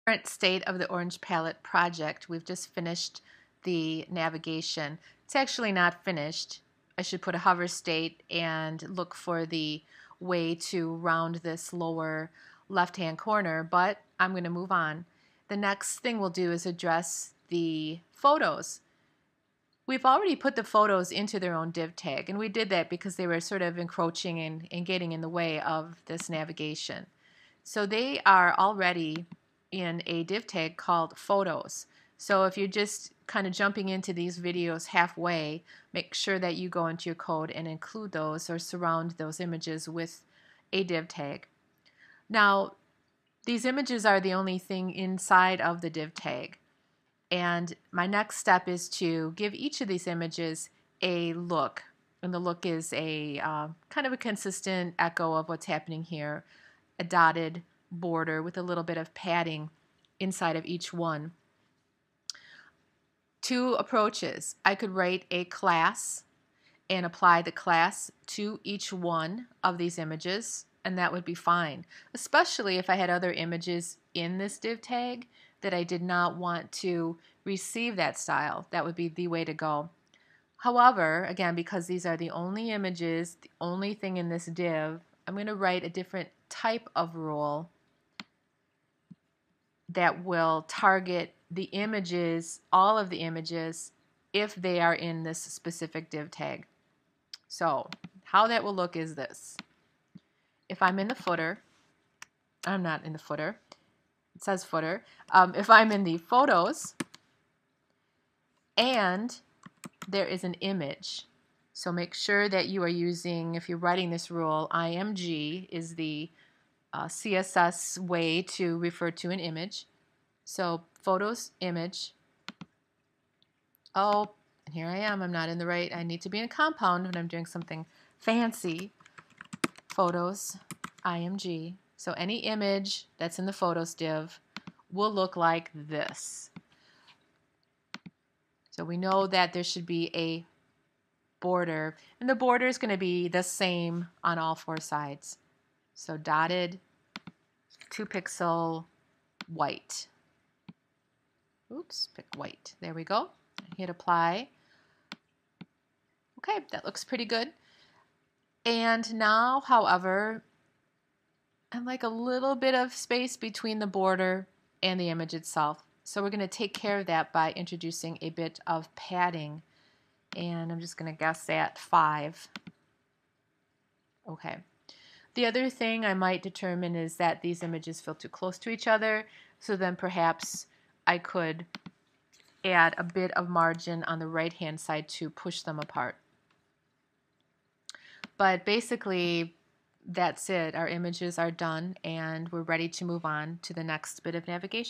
Current state of the Orange Palette project. We've just finished the navigation. It's actually not finished. I should put a hover state and look for the way to round this lower left-hand corner, but I'm going to move on. The next thing we'll do is address the photos. We've already put the photos into their own div tag, and we did that because they were sort of encroaching and getting in the way of this navigation. So they are already in a div tag called photos. So if you're just kind of jumping into these videos halfway, make sure that you go into your code and include those or surround those images with a div tag. Now, these images are the only thing inside of the div tag. And my next step is to give each of these images a look. And the look is a kind of a consistent echo of what's happening here, a dotted border with a little bit of padding inside of each one. Two approaches. I could write a class and apply the class to each one of these images, and that would be fine, especially if I had other images in this div tag that I did not want to receive that style. That would be the way to go. However, again, because these are the only images, the only thing in this div, I'm going to write a different type of rule that will target the images, all of the images, if they are in this specific div tag. So how that will look is this. If I'm in the footer, I'm not in the footer, it says footer. If I'm in the photos and there is an image, so make sure that you are using, if you're writing this rule, IMG is the CSS way to refer to an image. So photos, image. Oh, and here I am. I'm not in the right. I need to be in a compound when I'm doing something fancy. Photos, IMG. So any image that's in the photos div will look like this. So we know that there should be a border, and the border is going to be the same on all four sides. So dotted, 2-pixel, white. Oops, pick white. There we go. Hit apply. Okay, that looks pretty good. And now, however, I'd like a little bit of space between the border and the image itself. So we're going to take care of that by introducing a bit of padding. And I'm just going to guess at 5. Okay. The other thing I might determine is that these images feel too close to each other, so then perhaps I could add a bit of margin on the right-hand side to push them apart. But basically, that's it. Our images are done, and we're ready to move on to the next bit of navigation.